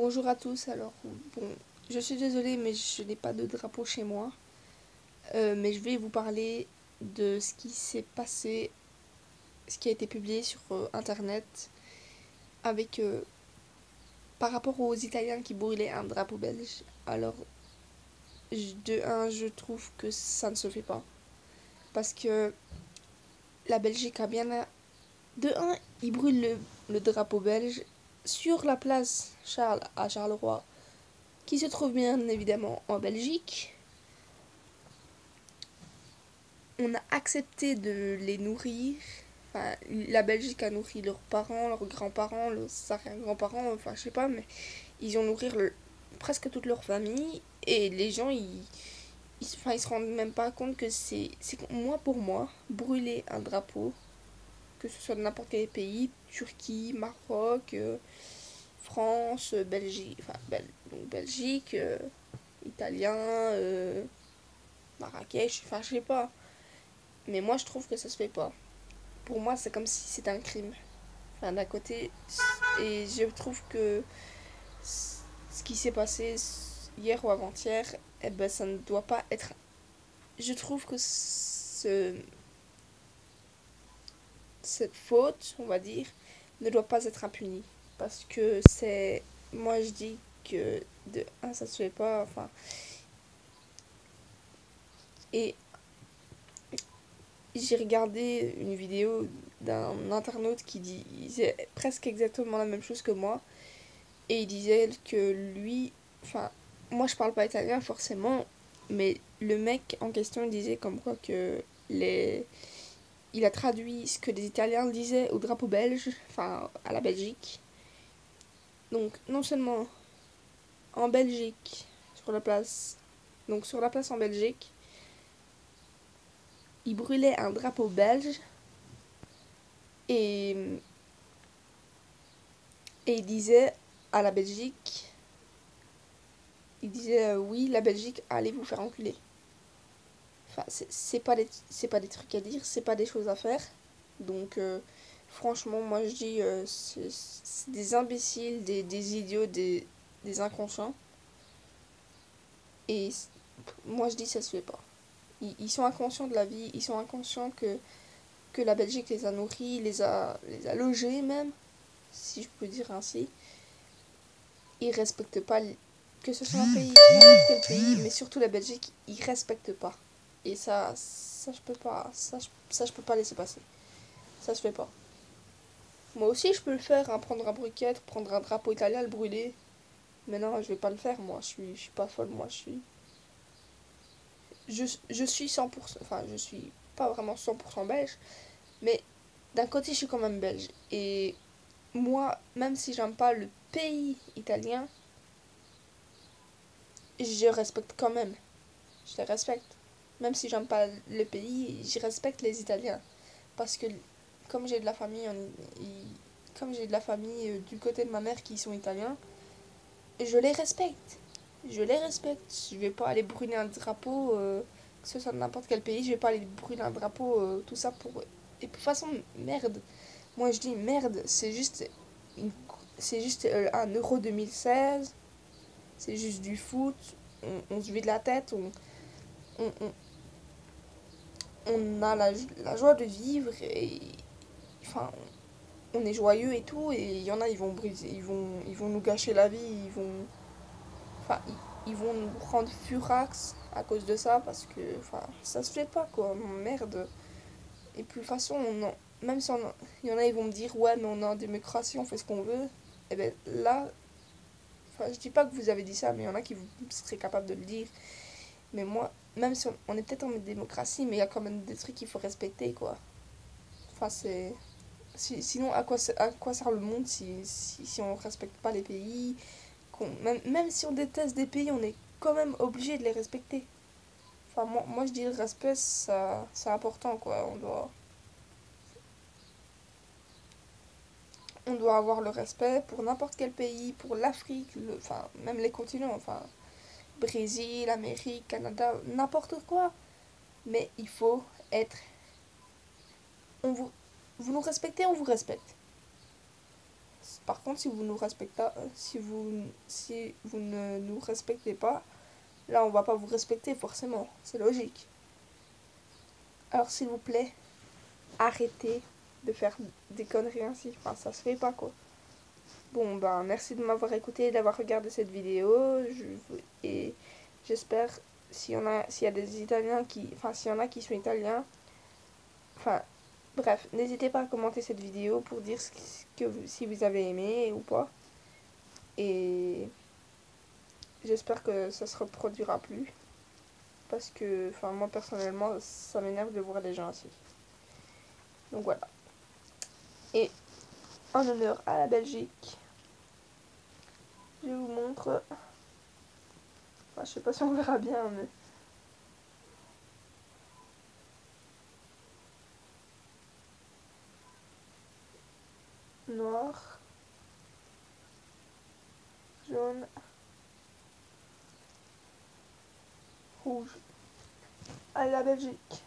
Bonjour à tous. Alors, bon, je suis désolée, mais je n'ai pas de drapeau chez moi. Mais je vais vous parler de ce qui s'est passé, ce qui a été publié sur Internet avec par rapport aux Italiens qui brûlaient un drapeau belge. Alors, de un, je trouve que ça ne se fait pas. Parce que la Belgique a bien... De un, ils brûlent le drapeau belge sur la place Charles à Charleroi, qui se trouve bien évidemment en Belgique. On a accepté de les nourrir. Enfin, la Belgique a nourri leurs parents, leurs grands-parents, leurs arrière-grands-parents, enfin je sais pas, mais ils ont nourri presque toute leur famille. Et les gens, enfin, ils se rendent même pas compte que moi pour moi, brûler un drapeau, que ce soit de n'importe quel pays, Turquie, Maroc, France, Belgique, enfin donc Belgique, italien, Marrakech, enfin je sais pas. Mais moi je trouve que ça se fait pas. Pour moi, c'est comme si c'était un crime. Enfin, d'un côté, et je trouve que ce qui s'est passé hier ou avant-hier, eh ben, ça ne doit pas être. Je trouve que cette faute, on va dire, ne doit pas être impunie. Parce que c'est. Moi, je dis que de un, ça se fait pas. Enfin. Et j'ai regardé une vidéo d'un internaute qui disait presque exactement la même chose que moi. Et il disait que lui, enfin, moi je parle pas italien forcément, mais le mec en question disait comme quoi que les... Il a traduit ce que les Italiens disaient au drapeau belge, enfin à la Belgique. Donc non seulement en Belgique, sur la place, donc sur la place en Belgique, il brûlait un drapeau belge et, et il disait à la Belgique, il disait oui la Belgique allez vous faire enculer. Enfin, c'est pas des trucs à dire, c'est pas des choses à faire. Donc, franchement, moi je dis, c'est des imbéciles, des idiots, des inconscients. Et moi je dis, ça se fait pas. Ils sont inconscients de la vie, ils sont inconscients que la Belgique les a nourris, les a logés même, si je peux dire ainsi. Ils respectent pas, que ce soit un pays, n'importe quel pays, mais surtout la Belgique, ils respectent pas. Et ça je peux pas, ça je peux pas laisser passer. Ça se fait pas. Moi aussi, je peux le faire, hein, prendre un briquet, prendre un drapeau italien, le brûler. Mais non, je vais pas le faire, moi. Je suis pas folle, moi. Je suis 100%. Enfin, je suis pas vraiment 100% belge. Mais d'un côté, je suis quand même belge. Et moi, même si j'aime pas le pays italien, je respecte quand même. Je les respecte. Même si j'aime pas le pays, je respecte les Italiens. Parce que, comme j'ai de la famille, comme j'ai de la famille du côté de ma mère qui sont italiens, je les respecte. Je les respecte. Je vais pas aller brûler un drapeau, que ce soit de n'importe quel pays, je vais pas aller brûler un drapeau, tout ça pour. Et de toute façon, merde. Moi je dis merde, une... c'est juste un Euro 2016, c'est juste du foot, on se vide la tête, on, on, on a la joie de vivre et. Enfin, on est joyeux et tout, et il y en a, ils vont briser, ils vont nous gâcher la vie, enfin, ils vont nous rendre furax à cause de ça, parce que, enfin, ça se fait pas, quoi, merde. Et puis, de toute façon, même si il y en a, ils vont me dire, ouais, mais on est en démocratie, on fait ce qu'on veut. Et ben là, enfin, je dis pas que vous avez dit ça, mais il y en a qui vous seraient capables de le dire. Mais moi, même si on est peut-être en démocratie, mais il y a quand même des trucs qu'il faut respecter, quoi. Enfin, c'est. Sinon, à quoi sert le monde si on respecte pas les pays, même si on déteste des pays, on est quand même obligé de les respecter. Enfin, moi je dis le respect, ça, c'est important, quoi. On doit avoir le respect pour n'importe quel pays, pour l'Afrique, enfin, même les continents, enfin, Brésil, Amérique, Canada, n'importe quoi. Mais il faut être. On vous, vous nous respectez, on vous respecte. Par contre, si vous nous respectez, si vous ne nous respectez pas, là, on va pas vous respecter forcément. C'est logique. Alors, s'il vous plaît, arrêtez de faire des conneries ainsi. Enfin, ça se fait pas, quoi. Bon, ben, merci de m'avoir écouté et d'avoir regardé cette vidéo. Et j'espère, s'il y a des Italiens qui... Enfin, s'il y en a qui sont italiens... Enfin, bref, n'hésitez pas à commenter cette vidéo pour dire si vous avez aimé ou pas. Et j'espère que ça se reproduira plus. Parce que, enfin, moi, personnellement, ça m'énerve de voir les gens ainsi. Donc, voilà. Et en honneur à la Belgique, je vous montre... Enfin, je sais pas si on verra bien, mais... Noir, jaune, rouge. À la Belgique.